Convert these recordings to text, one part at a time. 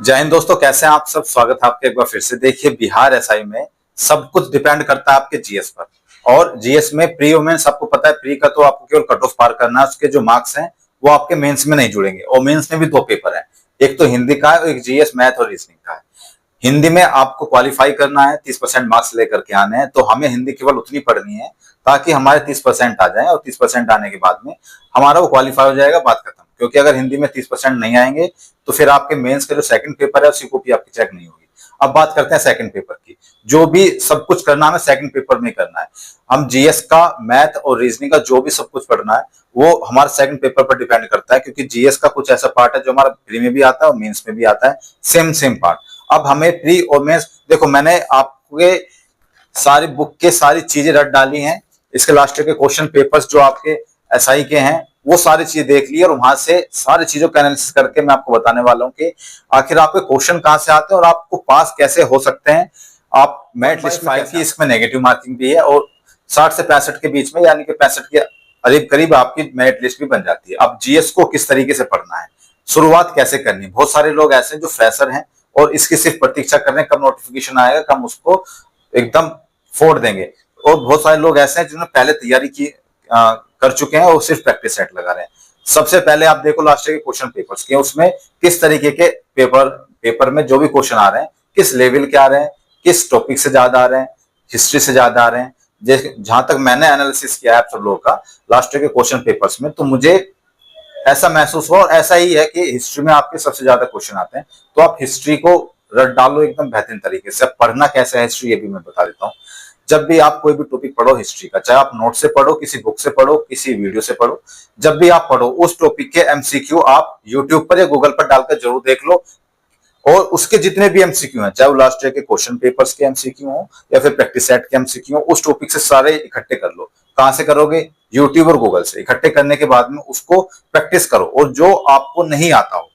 जय हिंद दोस्तों, कैसे हैं आप सब। स्वागत है आपके एक बार फिर से। देखिए, बिहार एसआई में सब कुछ डिपेंड करता है आपके जीएस पर। और जीएस में प्री और मेंस आपको पता है, प्री का तो आपको केवल कट ऑफ पार करना है, उसके जो मार्क्स हैं वो आपके मेंस में नहीं जुड़ेंगे। और मेंस में भी दो पेपर है, एक तो हिंदी का है और एक जीएस मैथ और रीजनिंग का है। हिंदी में आपको क्वालिफाई करना है, 30% मार्क्स लेकर के आने हैं, तो हमें हिंदी केवल उतनी पढ़नी है ताकि हमारे 30% आ जाए, और 30% आने के बाद में हमारा वो क्वालिफाई हो जाएगा, बात खत्म। क्योंकि अगर हिंदी में 30% नहीं आएंगे तो फिर आपके मेंस का जो सेकंड पेपर है उसकी कॉपी आपकी चेक नहीं होगी। अब बात करते हैं सेकंड पेपर की। जो भी सब कुछ करना है सेकंड पेपर में करना है। हम जीएस का, मैथ और रीजनिंग का जो भी सब कुछ पढ़ना है वो हमारे सेकंड पेपर पर डिपेंड करता है, क्योंकि जीएस का कुछ ऐसा पार्ट है जो हमारा प्री में भी आता है और मेंस में भी आता है, सेम पार्ट। अब हमें प्री और मेंस, देखो मैंने आपके सारी बुक के सारी चीजें रट डाली हैं। इसके लास्ट के क्वेश्चन पेपर्स जो आपके एसआई के हैं वो सारी चीजें देख ली, और वहां से सारी चीजों का एनालिसिस करके मैं आपको बताने वाला हूं कि आखिर आपके क्वेश्चन कहां से आते हैं और आपको पास कैसे हो सकते हैं। आप मेरिट लिस्ट में की इसमें नेगेटिव मार्किंग भी है, और 60 से 65 के बीच में, यानी कि 65 के करीब करीब आपकी मेरिट लिस्ट भी बन जाती है। अब जीएस को किस तरीके से पढ़ना है, शुरुआत कैसे करनी है। बहुत सारे लोग ऐसे हैं जो फ्रेशर हैं और इसकी सिर्फ प्रतीक्षा कर रहे हैं कब नोटिफिकेशन आएगा, कब उसको एकदम फोड़ देंगे। और बहुत सारे लोग ऐसे हैं जिन्होंने पहले तैयारी की कर चुके हैं और सिर्फ प्रैक्टिस सेट लगा रहे हैं। सबसे पहले आप देखो लास्ट के क्वेश्चन पेपर्स के, उसमें किस तरीके के पेपर में जो भी क्वेश्चन आ रहे हैं किस लेवल के आ रहे हैं, किस टॉपिक से ज्यादा आ रहे हैं, हिस्ट्री से ज्यादा आ रहे हैं। जहां तक मैंने एनालिसिस किया है आप सब लोगों का लास्ट के क्वेश्चन पेपर्स में, तो मुझे ऐसा महसूस हुआ, और ऐसा ही है कि हिस्ट्री में आपके सबसे ज्यादा क्वेश्चन आते हैं। तो आप हिस्ट्री को रट डालो एकदम बेहतरीन तरीके से। अब पढ़ना कैसे है हिस्ट्री, ये भी मैं बता देता हूँ। जब भी आप कोई भी टॉपिक पढ़ो हिस्ट्री का, चाहे आप नोट से पढ़ो, किसी बुक से पढ़ो, किसी वीडियो से पढ़ो, जब भी आप पढ़ो उस टॉपिक के एमसीक्यू आप यूट्यूब पर या गूगल पर डालकर जरूर देख लो। और उसके जितने भी एमसीक्यू हैं, चाहे वो लास्ट ईयर के क्वेश्चन पेपर्स के एमसीक्यू हो या फिर प्रैक्टिस सेट के एमसीक्यू हो, उस टॉपिक से सारे इकट्ठे कर लो। कहां से करोगे? यूट्यूब और गूगल से। इकट्ठे करने के बाद में उसको प्रैक्टिस करो, और जो आपको नहीं आता हो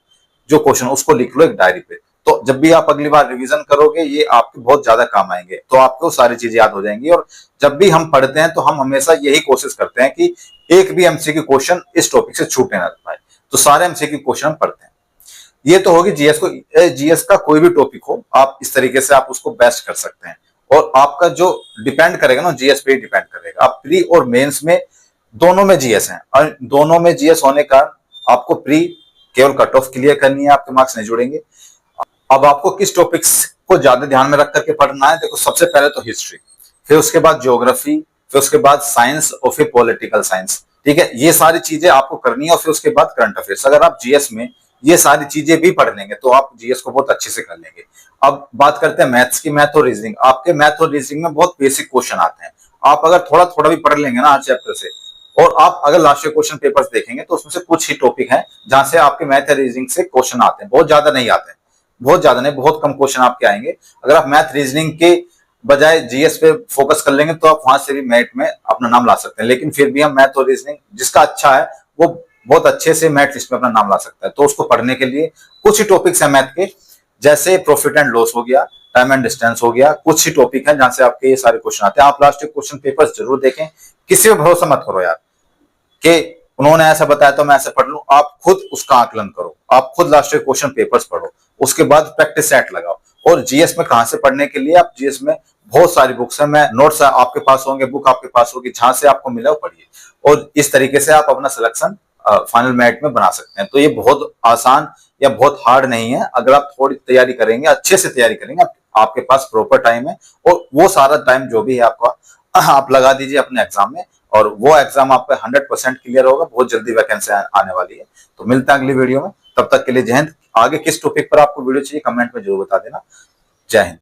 जो क्वेश्चन, उसको लिख लो एक डायरी पे। तो जब भी आप अगली बार रिवीजन करोगे ये आपके बहुत ज्यादा काम आएंगे, तो आपको सारी चीजें याद हो जाएंगी। और जब भी हम पढ़ते हैं तो हम हमेशा यही कोशिश करते हैं कि एक भी एमसीक्यू क्वेश्चन इस टॉपिक से छूटे ना पाए। तो सारे एमसीक्यू क्वेश्चन हम पढ़ते हैं। ये तो होगी जीएस को। जीएस का कोई भी टॉपिक हो, आप इस तरीके से आप उसको बेस्ट कर सकते हैं। और आपका जो डिपेंड करेगा ना, जीएस पे ही डिपेंड करेगा। आप प्री और मेंस में दोनों में जीएस है, और दोनों में जीएस होने का आपको प्री केवल कट ऑफ क्लियर करनी है, आपके मार्क्स नहीं जुड़ेंगे। अब आपको किस टॉपिक्स को ज्यादा ध्यान में रख करके पढ़ना है, देखो सबसे पहले तो हिस्ट्री, फिर उसके बाद ज्योग्राफी, फिर उसके बाद साइंस, और फिर पॉलिटिकल साइंस। ठीक है, ये सारी चीजें आपको करनी है। और फिर उसके बाद करंट अफेयर्स। अगर आप जीएस में ये सारी चीजें भी पढ़ लेंगे तो आप जीएस को बहुत अच्छे से कर लेंगे। अब बात करते हैं मैथ्स की। मैथ और रीजनिंग, आपके मैथ और रीजनिंग में बहुत बेसिक क्वेश्चन आते हैं। आप अगर थोड़ा थोड़ा भी पढ़ लेंगे ना हर चैप्टर से, और आप अगर लास्ट क्वेश्चन पेपर्स देखेंगे तो उसमें से कुछ ही टॉपिक हैं जहां से आपके मैथ और रीजनिंग से क्वेश्चन आते हैं। बहुत ज्यादा नहीं आते हैं, बहुत ज्यादा नहीं, बहुत कम क्वेश्चन आपके आएंगे। अगर आप मैथ रीजनिंग के बजाय जीएस पे फोकस कर लेंगे तो आप वहां से भी मैथ में अपना नाम ला सकते हैं। लेकिन फिर भी हम मैथ और रीजनिंग जिसका अच्छा है वो बहुत अच्छे से मैथ लिस्ट में अपना नाम ला सकता है। तो उसको पढ़ने के लिए कुछ ही टॉपिक्स हैं मैथ के, जैसे प्रॉफिट एंड लॉस हो गया, टाइम एंड डिस्टेंस हो गया। कुछ ही टॉपिक है जहां से आपके ये सारे क्वेश्चन आते हैं। आप लास्ट क्वेश्चन पेपर्स जरूर देखें। किसी पे भरोसा मत करो यार कि उन्होंने ऐसा बताया तो मैं ऐसा पढ़ लूं। आप खुद उसका आकलन करो, आप खुद लास्ट ईयर क्वेश्चन पेपर्स पढ़ो, उसके बाद प्रैक्टिस सेट लगाओ। और जीएस में कहां से पढ़ने के लिए, आप जीएस में बहुत सारी बुक्स हैं, मैं नोट्स आपके पास होंगे, बुक आपके पास होगी, जहां से आपको मिला वो पढ़िए। और इस तरीके से आप अपना सिलेक्शन फाइनल मेरिट में बना सकते हैं। तो ये बहुत आसान या बहुत हार्ड नहीं है। अगर आप थोड़ी तैयारी करेंगे, अच्छे से तैयारी करेंगे, आपके पास प्रॉपर टाइम है, और वो सारा टाइम जो भी है आपका आप लगा दीजिए अपने एग्जाम में, और वो एग्जाम आपका 100% क्लियर होगा। बहुत जल्दी वैकेंसी आने वाली है। तो मिलते हैं अगली वीडियो में, तब तक के लिए जय हिंद। आगे किस टॉपिक पर आपको वीडियो चाहिए कमेंट में जरूर बता देना। जय हिंद।